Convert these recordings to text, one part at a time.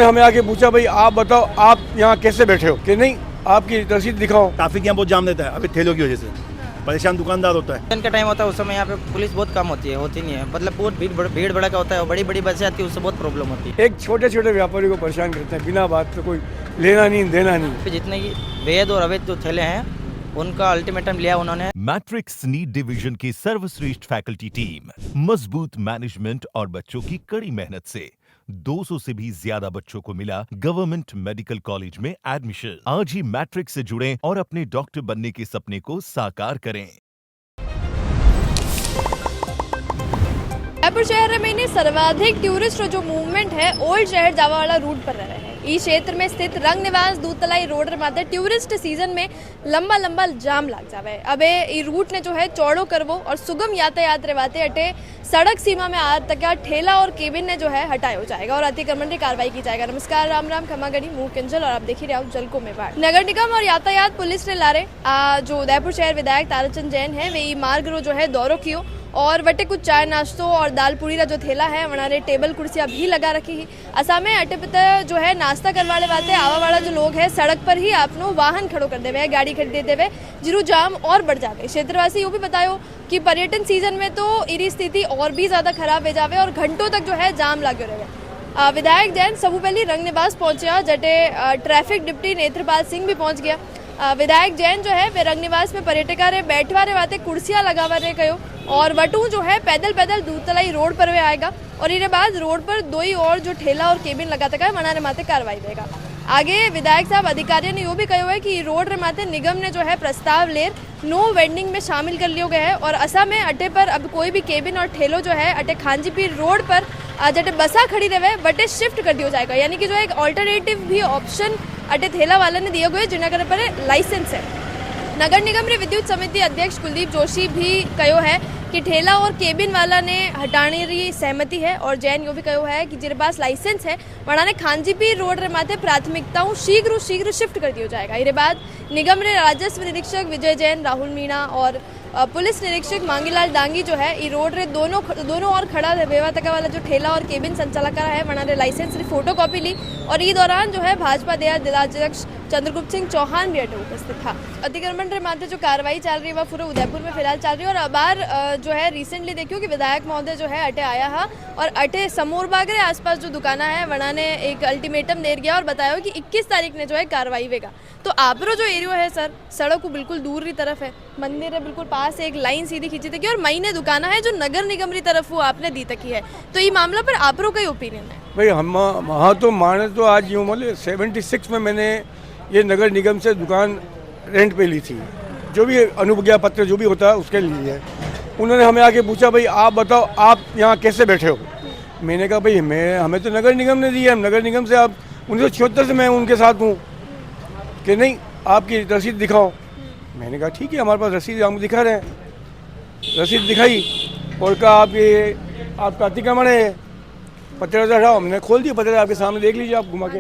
हमें आके पूछा, भाई आप बताओ आप यहाँ कैसे बैठे हो, कि नहीं आपकी रसीद दिखाओ। ट्रैफिक यहाँ बहुत जाम रहता है अभी ठेलों की वजह से, परेशान दुकानदार होता है। दिन का टाइम होता है उस समय यहाँ पे पुलिस बहुत कम होती नहीं है, मतलब बहुत भीड़ भड़का होता है, बड़ी बड़ी बसें आती है, उससे बहुत प्रॉब्लम होती है। एक छोटे छोटे व्यापारी को परेशान करते हैं बिना बात पे, कोई लेना नहीं देना नहीं। जितने की वैध और अवैध जो थैले हैं उनका अल्टीमेटम लिया उन्होंने। मैट्रिक्स नीट डिवीजन की सर्वश्रेष्ठ फैकल्टी टीम, मजबूत मैनेजमेंट और बच्चों की कड़ी मेहनत से 200 से भी ज्यादा बच्चों को मिला गवर्नमेंट मेडिकल कॉलेज में एडमिशन। आज ही मैट्रिक्स से जुड़ें और अपने डॉक्टर बनने के सपने को साकार करें। जयपुर शहर में सर्वाधिक टूरिस्ट जो मूवमेंट है ओल्ड शहर जावा वाला रूट पर रहे हैं। ई क्षेत्र में स्थित रंग निवास दूधतलाई रोड माते टूरिस्ट सीजन में लंबा लंबा जाम लग जावे। अब ई रूट ने जो है चौड़ो करवो और सुगम यातायात रेवाते अटे सड़क सीमा में आ तक ठेला और केबिन ने जो है हटाया जाएगा और अतिक्रमण की कार्रवाई की जाएगा। नमस्कार, राम राम, खमागणी, मुंह किंजल और आप देख ही रहे हो जलको मेवाड़। नगर निगम और यातायात पुलिस ने लारे जो उदयपुर शहर विधायक ताराचंद जैन है वे मार्ग रो जो है दौरो कियो और वटे कुछ चाय नाश्तो और दाल पूरी का जो थैला है वनारे टेबल कुर्सियां भी लगा रखी है। असा में अटे पिता जो है नाश्ता करवाने वाले आवा वाला जो लोग है सड़क पर ही आपनो वाहन खड़ो कर देवे, गाड़ी खरीद देवे, जिरू जाम और बढ़ जावे। क्षेत्रवासी यो भी बतायो कि पर्यटन सीजन में तो इरी स्थिति और भी ज्यादा खराब हो जावे और घंटों तक जो है जाम लगे रहे। विधायक जैन सबू पहली रंग निवास पहुंचा, जटे ट्रैफिक डिप्टी नेत्रपाल सिंह भी पहुंच गया। विधायक जैन जो है वे रंग निवास में पर्यटका रे बैठवा रे वाते कुर्सियां लगावा रे कयो और वटू जो है पैदल पैदल दूधतलाई रोड पर वे आएगा और इने बाद रोड पर दो ही और जो ठेला और केबिन लगाता है मनाने माते कार्रवाई देगा। आगे विधायक साहब अधिकारियों ने यो भी कहो है कि रोड रे माते निगम ने जो है प्रस्ताव लेर नो वेंडिंग में शामिल कर लियो गए है और असा में अटे पर अब कोई भी केबिन और ठेलो जो है अटे खांजीपीर रोड पर जटे बसा खड़ी रहे बटे शिफ्ट कर दिया जाएगा, यानी कि जो एक ऑल्टरनेटिव भी ऑप्शन अटे थैला वाला ने दिया गया जिन्ना करे पर लाइसेंस है। नगर निगम रे विद्युत समिति अध्यक्ष कुलदीप जोशी भी कहो है कि ठेला और केबिन वाला ने हटाने री सहमति है और जैन यो भी कहो है कि जिनके पास लाइसेंस है वहाँ ने खांजीपीर रोड रे माथे प्राथमिकताओं शीघ्र शिफ्ट कर दिया जाएगा। इसके बाद निगम रे राजस्व निरीक्षक विजय जैन, राहुल मीणा और पुलिस निरीक्षक मांगीलाल डांगी जो है ई रोड रे दोनों और खड़ा बेवा तका वाला जो ठेला और केबिन संचालक है वहाँ ने लाइसेंस री फोटो कॉपी ली और ई दौरान जो है भाजपा जिलाध्यक्ष चंद्रगुप्त सिंह चौहान भी अटे उपस्थित था। अतिक्रमण रे माथे जो कार्रवाई चल रही है वह पूरे उदयपुर में फिलहाल चल रही है और अबार जो है रिसेंटली देखियो कि विधायक महोदय जो है अटे आया है और अटे समोरबाग रे आसपास जो दुकाना है वहाँ ने एक अल्टीमेटम दे गया और बताया कि 21 तारीख ने जो है कार्रवाई होगा। तो आपरो जो एरियो है सर सड़क को बिल्कुल दूर की तरफ है, मंदिर है बिल्कुल पास, एक लाइन सीधी खींची तकी और महीने दुकाना है जो नगर निगम की तरफ वो आपने दी तकी है। तो ये मामला पर आपरो कई ओपिनियन है? भाई हम वहाँ तो माने तो आज यूँ बोले 76 में मैंने ये नगर निगम से दुकान रेंट पे ली थी, जो भी अनुज्ञा पत्र जो भी होता है उसके लिए है। उन्होंने हमें आके पूछा, भाई आप बताओ आप यहाँ कैसे बैठे हो। मैंने कहा भाई हमें तो नगर निगम ने दी है, हम नगर निगम से आप 1976 से मैं उनके साथ हूँ, कि नहीं आपकी रसीद दिखाओ। मैंने कहा ठीक है हमारे पास रसीद हम दिखा रहे हैं। रसीद दिखाई और कहा आपका अतिक्रमण है, पत्र हटाओ। हमने खोल दिया पत्र, आपके सामने देख लीजिए आप घुमा के।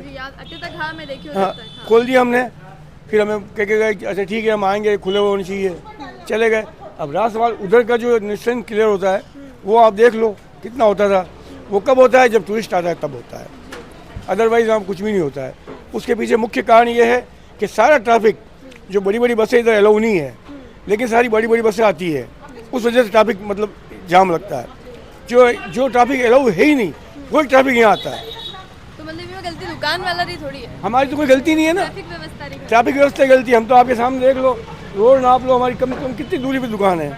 हाँ खोल दिया हमने। फिर हमें कह के गए अच्छा ठीक है हम आएंगे, खुले हुए होने चाहिए, चले गए। अब रहा सवाल उधर का जो निश्चय क्लियर होता है वो आप देख लो कितना होता था। वो कब होता है जब टूरिस्ट आता है तब होता है, अदरवाइज वहाँ कुछ भी नहीं होता है। उसके पीछे मुख्य कारण ये है कि सारा ट्रैफिक जो बड़ी बड़ी बसें इधर अलाउ नहीं है, लेकिन सारी बड़ी बड़ी बसें आती है, उस वजह से ट्रैफिक मतलब जाम लगता है। जो ट्रैफिक अलाउ है ही नहीं वो ट्रैफिक यहाँ आता है। तो मतलब ये गलती दुकान वाला की थोड़ी है, हमारी तो कोई गलती नहीं है ना, ट्रैफिक व्यवस्था की गलती। हम तो आपके सामने देख लो, रोड नाप लो, हमारी कम से कम कितनी दूरी पे दुकान है।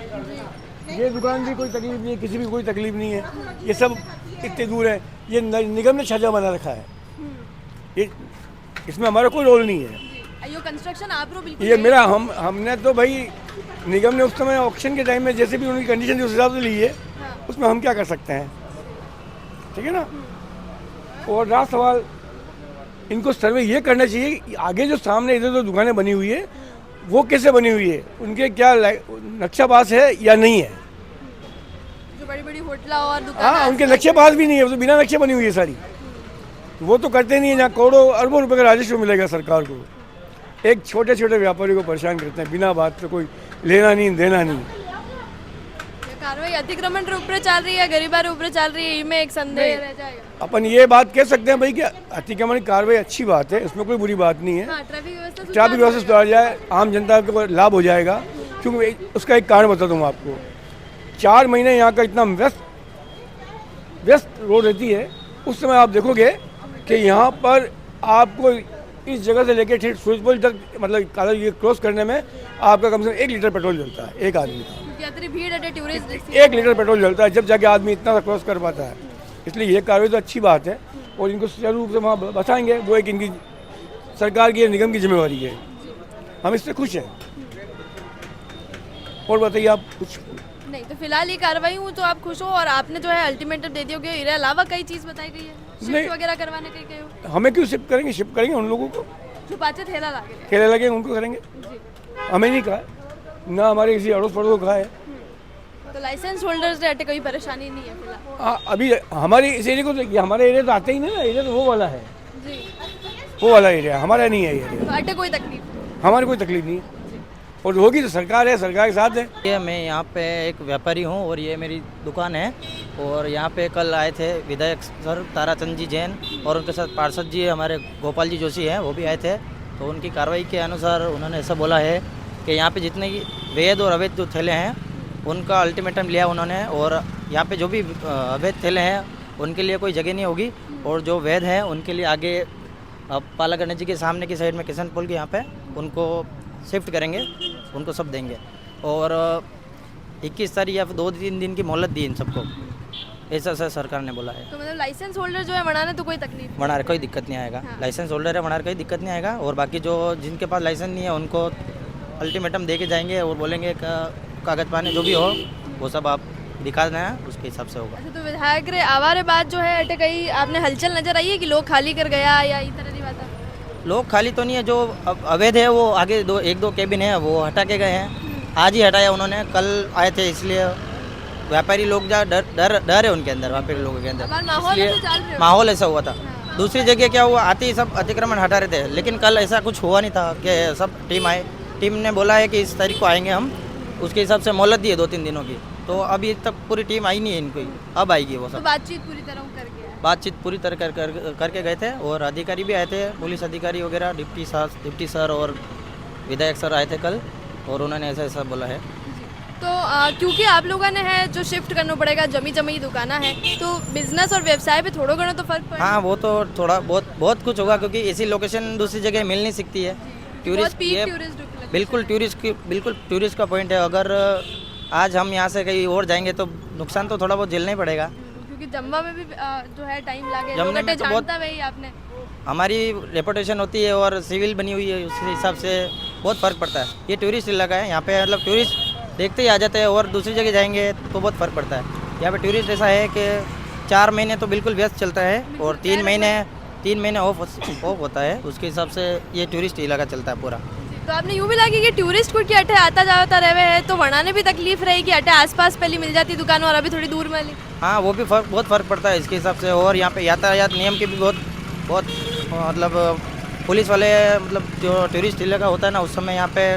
ये दुकान भी कोई तकलीफ नहीं है, किसी भी कोई तकलीफ नहीं है, ये सब इतने दूर है। ये निगम ने छाजा बना रखा है, ये इसमें हमारा कोई रोल नहीं है। यो कंस्ट्रक्शन आप बिल्कुल ये मेरा हमने तो भाई निगम ने उस समय ऑक्शन के टाइम में जैसे भी उनकी कंडीशन थी उस हिसाब से ली है। हाँ। उसमें हम क्या कर सकते हैं, ठीक है ना। और रहा सवाल, इनको सर्वे ये करना चाहिए कि आगे जो सामने इधर जो दुकानें बनी हुई है वो कैसे बनी हुई है, उनके क्या नक्शा पास है या नहीं है। जो बड़ी बड़ी होटल और दुकान, हाँ उनके नक्शे पास भी नहीं है, वो तो बिना नक्शे बनी हुई है सारी। वो तो करते नहीं है, जहाँ करोड़ों अरबों रुपए का राजस्व मिलेगा सरकार को। एक छोटे छोटे व्यापारी को परेशान करते हैं बिना बात पे, कोई लेना नहीं देना नहीं। कार्रवाई ये अतिक्रमण रे ऊपर चल रही है, गरीबा रे ऊपर चल रही है, इनमें एक संदेह रह जाएगा। अपन ये बात कह सकते हैं भाई कि अतिक्रमण की कार्रवाई अच्छी बात है, इसमें कोई बुरी बात नहीं है। हाँ, ट्रैफिक व्यवस्था सुधार जाए, आम जनता को लाभ हो जाएगा। क्योंकि उसका एक कारण बताता हूँ आपको, 4 महीने यहाँ का इतना व्यस्त रोड रहती है, उस समय आप देखोगे कि यहाँ पर आपको इस जगह से लेकर ठीक सूरजपुर तक मतलब काला ये क्रॉस करने में आपका कम से कम 1 लीटर पेट्रोल जलता है एक आदमी का। क्योंकि भीड़ है, टूरिस्ट 1 लीटर पेट्रोल जलता है जब जाके आदमी इतना क्रॉस कर पाता है। इसलिए ये कार्रवाई तो अच्छी बात है और इनको सुचारू रूप से वहाँ बचाएंगे, वो एक इनकी सरकार की निगम की जिम्मेवारी है। हम इससे खुश हैं। और बताइए आप कुछ? नहीं, तो फिलहाल ये कार्रवाई हुई तो आप खुश हो, और आपने जो है अल्टीमेटम दे दिया कि इसके अलावा कई चीज़ बताई गई है, शिफ्ट वगैरह करवाने के गए हो। हमें क्यों शिफ्ट करेंगे? शिफ्ट करेंगे उन लोगों को जो पाचे ठेला लागे ठेले लगे उनको करेंगे, हमें नहीं कहा, ना हमारे किसी अड़ोस पड़ोस को कहा है। तो लाइसेंस होल्डर्स से हटे कोई परेशानी नहीं है फिलहाल? हाँ, अभी हमारे इस एरिया को तो, हमारे एरिया तो आते ही नहीं ना, एरिया तो वो वाला है, जी, वो वाला एरिया हमारा नहीं है। एरिया तो हटे कोई तकलीफ? हमारी कोई तकलीफ नहीं है, और होगी तो सरकार है, सरकार के साथ है। ये मैं यहाँ पे एक व्यापारी हूँ और ये मेरी दुकान है, और यहाँ पे कल आए थे विधायक सर ताराचंद जी जैन और उनके साथ पार्षद जी हमारे गोपाल जी जोशी हैं, वो भी आए थे। तो उनकी कार्रवाई के अनुसार उन्होंने ऐसा बोला है कि यहाँ पे जितने की वैध और अवैध जो ठेले हैं उनका अल्टीमेटम लिया उन्होंने, और यहाँ पे जो भी अवैध ठेले हैं उनके लिए कोई जगह नहीं होगी, और जो वैध हैं उनके लिए आगे पाला गणेश जी के सामने की साइड में किशन पुल के यहाँ पे उनको शिफ्ट करेंगे, उनको सब देंगे। और 21 तारीख या फिर 2-3 दिन की मोहलत दी इन सबको, ऐसा सर सरकार ने बोला है। तो मतलब लाइसेंस होल्डर जो है बनाने तो कोई तकलीफ बना रहे कोई दिक्कत नहीं आएगा। हाँ। लाइसेंस होल्डर है बना रहे कोई दिक्कत नहीं आएगा, और बाकी जो जिनके पास लाइसेंस नहीं है उनको अल्टीमेटम दे के जाएंगे और बोलेंगे कागज पाने जो भी हो वो सब आप दिखा देना है, उसके हिसाब से होगा। अच्छा, तो विधायक रे आवारे बात जो है हटे कहीं आपने हलचल नजर आई है कि लोग खाली कर गया या इस तरह की बात है? लोग खाली तो नहीं है, जो अवैध है वो आगे 1-2 केबिन है वो हटा के गए हैं, आज ही हटाया उन्होंने, कल आए थे, इसलिए व्यापारी लोग जा डर है उनके अंदर, व्यापारी लोगों के अंदर, माहौल इसलिए ऐसे चल रहे हो। माहौल ऐसा हुआ था। दूसरी जगह क्या हुआ, आते ही सब अतिक्रमण हटा रहे थे, लेकिन कल ऐसा कुछ हुआ नहीं था कि सब टीम आए, टीम ने बोला है कि इस तारीख को आएंगे हम, उसके हिसाब से मोहलत दी है 2-3 दिनों की, तो अभी तक पूरी टीम आई नहीं है इनकी, अब आएगी वो तो सब। बातचीत पूरी तरह कर गया है? बातचीत पूरी तरह करके गए थे, और अधिकारी भी आए थे, पुलिस अधिकारी वगैरह, डिप्टी सर और विधायक सर आए थे कल, और उन्होंने ऐसा बोला है। तो क्योंकि आप लोगों ने है जो शिफ्ट करना पड़ेगा, जमी दुकाना है, तो बिजनेस और व्यवसाय पे थोड़ा घना तो फर्क पड़ेगा? हाँ, वो तो थोड़ा बहुत कुछ होगा, क्योंकि ऐसी लोकेशन दूसरी जगह मिल नहीं सकती है। टूरिस्ट ये बिल्कुल टूरिस्ट का पॉइंट है, अगर आज हम यहाँ से कहीं और जाएंगे तो नुकसान तो थोड़ा बहुत झेलना ही पड़ेगा, क्योंकि जम्मा में भी जो है टाइम लगे, जमने में तो बहुत- जानता वही आपने। हमारी रेपुटेशन होती है और सिविल बनी हुई है, उसके हिसाब से बहुत फ़र्क पड़ता है। ये टूरिस्ट इलाका है, यहाँ पे मतलब टूरिस्ट देखते ही आ जाते हैं, और दूसरी जगह जाएंगे तो बहुत फ़र्क पड़ता है। यहाँ पे टूरिस्ट ऐसा है कि 4 महीने तो बिल्कुल व्यस्त चलता है, और 3 महीने ऑफ होता है, उसके हिसाब से ये टूरिस्ट इलाका चलता है पूरा। तो आपने यूँ भी लगी कि टूरिस्ट को कि अटे आता जाता रहे है, तो बनाने भी तकलीफ रही कि अटे आसपास पहले मिल जाती दुकान और अभी थोड़ी दूर मिली? हाँ, वो भी बहुत फ़र्क पड़ता है इसके हिसाब से, और यहाँ पे यातायात नियम की भी बहुत मतलब पुलिस वाले, मतलब जो टूरिस्ट इलाका होता है ना, उस समय यहाँ पे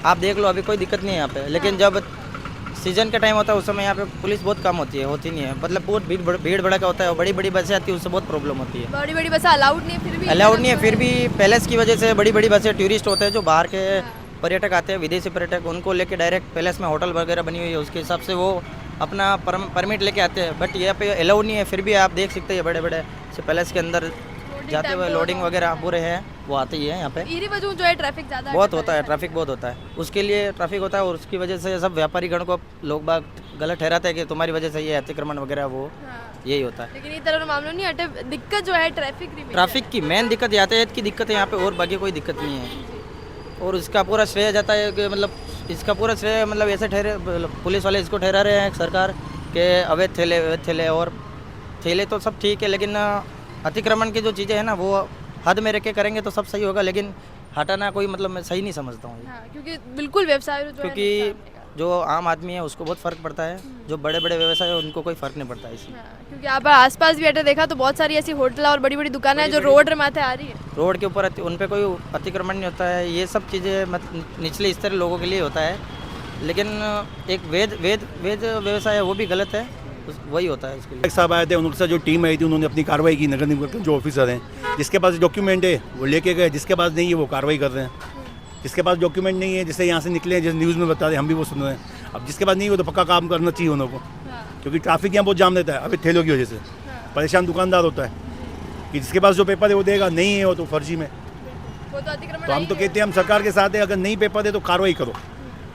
आप देख लो अभी कोई दिक्कत नहीं है यहाँ पे, लेकिन जब सीजन का टाइम होता है उस समय यहाँ पे पुलिस बहुत कम होती नहीं है, मतलब बहुत भीड़ भड़का होता है, और बड़ी बसें आती है, उससे बहुत प्रॉब्लम होती है। बड़ी बसें अलाउड नहीं है, फिर भी अलाउड नहीं है, फिर भी पैलेस की वजह से बड़ी बसें, टूरिस्ट होते हैं जो बाहर के पर्यटक आते हैं, विदेशी पर्यटक, उनको लेके डायरेक्ट पैलेस में होटल वगैरह बनी हुई है, उसके हिसाब से वो अपना परमिट लेके आते हैं, बट यहाँ पे अलाउड नहीं है। फिर भी आप देख सकते हैं बड़े से पैलेस के अंदर जाते हुए लोडिंग वगैरह पूरे हैं, वो आते ही है यहाँ पे। इरी वजह जो है ट्रैफिक ज़्यादा बहुत होता है, ट्रैफिक बहुत होता है, उसके लिए ट्रैफिक होता है, और उसकी वजह से सब व्यापारी गण को लोग बाग गलत ठहराते हैं कि तुम्हारी वजह से ये अतिक्रमण वगैरह वो यही होता है। लेकिन इस तरह का मामला नहीं हटे, दिक्कत जो है ट्रैफिक की मेन दिक्कत यातायात की दिक्कत है यहाँ पे, और बाकी कोई दिक्कत नहीं है। और इसका पूरा श्रेय जाता है कि मतलब इसका पूरा श्रेय मतलब ऐसे ठहरे, पुलिस वाले इसको ठहरा रहे हैं सरकार के अवैध ठेले और ठेले तो सब ठीक है, लेकिन अतिक्रमण की जो चीज़ें हैं ना वो हद में रख के करेंगे तो सब सही होगा, लेकिन हटाना कोई मतलब मैं सही नहीं समझता हूँ। क्योंकि बिल्कुल व्यवसाय जो क्योंकि जो आम आदमी है उसको बहुत फ़र्क पड़ता है, जो बड़े व्यवसाय है उनको कोई फ़र्क नहीं पड़ता इसमें। क्योंकि आप आसपास भी अटे देखा तो बहुत सारी ऐसी होटल और बड़ी दुकानें हैं जो रोड माथे आ रही है, रोड के ऊपर उन पे कोई अतिक्रमण नहीं होता है। ये सब चीज़ें निचले स्तर लोगों के लिए होता है, लेकिन एक वेद व्यवसाय है वो भी गलत है, वही होता है उसके लिए। एक साहब आए थे, उनके साथ जो टीम आई थी उन्होंने अपनी कार्रवाई की। नगर निगम के जो ऑफिसर हैं, जिसके पास डॉक्यूमेंट है वो लेके गए, जिसके पास नहीं है वो कार्रवाई कर रहे हैं। जिसके पास डॉक्यूमेंट नहीं है, जिससे यहाँ से निकले, जैसे न्यूज़ में बता रहे, हम भी वो सुन रहे हैं। अब जिसके पास नहीं हो तो पक्का काम करना चाहिए उनको, क्योंकि ट्रैफिक यहाँ बहुत जाम रहता है अभी ठेलों की वजह से। परेशान दुकानदार होता है कि जिसके पास जो पेपर है वो देगा, नहीं है वो तो फर्जी में। वो तो अतिक्रमण तो हम तो कहते हैं हम सरकार के साथ है, अगर नहीं पेपर है तो कार्रवाई करो,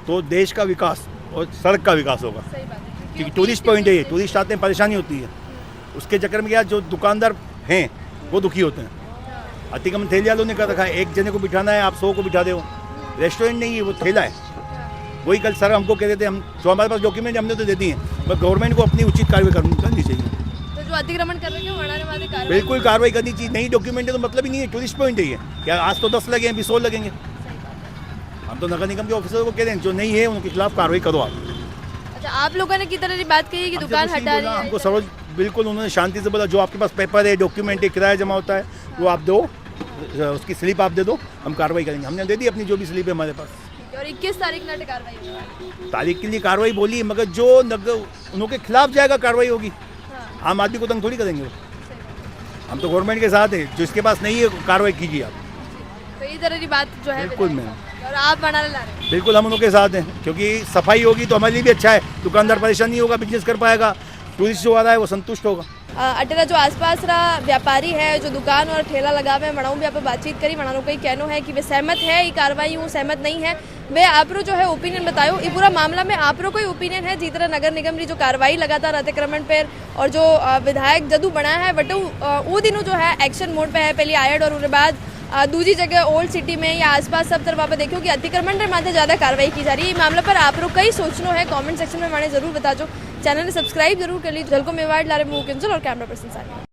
तो देश का विकास और सड़क का विकास होगा। सही बात है, क्योंकि टूरिस्ट पॉइंट है ये, टूरिस्ट आते हैं, परेशानी होती है। उसके चक्कर में क्या, जो दुकानदार हैं वो दुखी होते हैं। अतिक्रमण ठेले वालों ने कर रखा है, एक जने को बिठाना है, आप 100 को बिठा दो। रेस्टोरेंट नहीं है, वो ठेला है। वही कल सर हमको कह रहे थे, हम जो हमारे पास डॉक्यूमेंट हमने तो दे दिए हैं, पर गवर्नमेंट को अपनी उचित कार्रवाई करनी चाहिए। तो जो अतिक्रमण कर रहे हैं हमारे वाले कार्रवाई बिल्कुल कार्रवाई करनी चाहिए। नहीं डॉक्यूमेंट है तो मतलब ही नहीं है, टूरिस्ट पॉइंट है ये। क्या आज तो 10 लगे हैं, 20 और लगेंगे। हम तो नगर निगम के ऑफिसर को कह रहे हैं जो नहीं है उनके खिलाफ कार्रवाई करो आप। अच्छा, आप लोगों ने किस तरह की बात कही कि दुकान हटा रही है? हमको सरोज बिल्कुल उन्होंने शांति से बोला, जो आपके पास पेपर है, डॉक्यूमेंट है, किराया जमा होता है, वो आप दो, उसकी स्लिप आप दे दो, हम कार्रवाई करेंगे। हमने दे दी अपनी जो भी स्लिप है हमारे पास। और 21 तारीख को कार्रवाई होगी। तारीख के लिए कार्रवाई बोली है, मगर जो नगर उनके खिलाफ जाएगा कार्रवाई होगी। आम आदमी को तंग थोड़ी करेंगे वो। हम तो गवर्नमेंट के साथ है, जो इसके पास नहीं है कार्रवाई कीजिए आप। तो इस तरह की बात जो है बिल्कुल मैम, और आप बनाने ला रहे हैं। बिल्कुल हम उनके साथ हैं, क्योंकि सफाई होगी तो हमारे लिए भी अच्छा है। दुकानदार परेशान नहीं होगा, बिजनेस कर पाएगा, टूरिस्ट जो आ रहा है वो संतुष्ट होगा। अटेरा जो आसपास रा व्यापारी है, जो दुकान और ठेला लगावे हैं, वणों भी आप बातचीत करी। वणों का कहना है कि वे सहमत है ये कार्रवाई, हूँ सहमत नहीं है। वे आपरो जो है ओपिनियन बतायो, ये पूरा मामला में आपरो कोई ओपिनियन है? जिस तरह नगर निगम की जो कार्रवाई लगातार अतिक्रमण पर और जो विधायक जदू बनाया है बट वो दिनों जो है एक्शन मोड पे है, पहले आयड और उसके बाद दूसरी जगह ओल्ड सिटी में या आसपास सब तरफ आप देखो कि अतिक्रमण के माथे ज़्यादा कार्रवाई की जा रही है। मामला पर आप लोग कई सोचना है, कमेंट सेक्शन में मैंने जरूर बता दो। चैनल ने सब्सक्राइब जरूर कर लीजिए। झलको मेवाड़ लारे मुंह और कैमरा पर्सन सारे।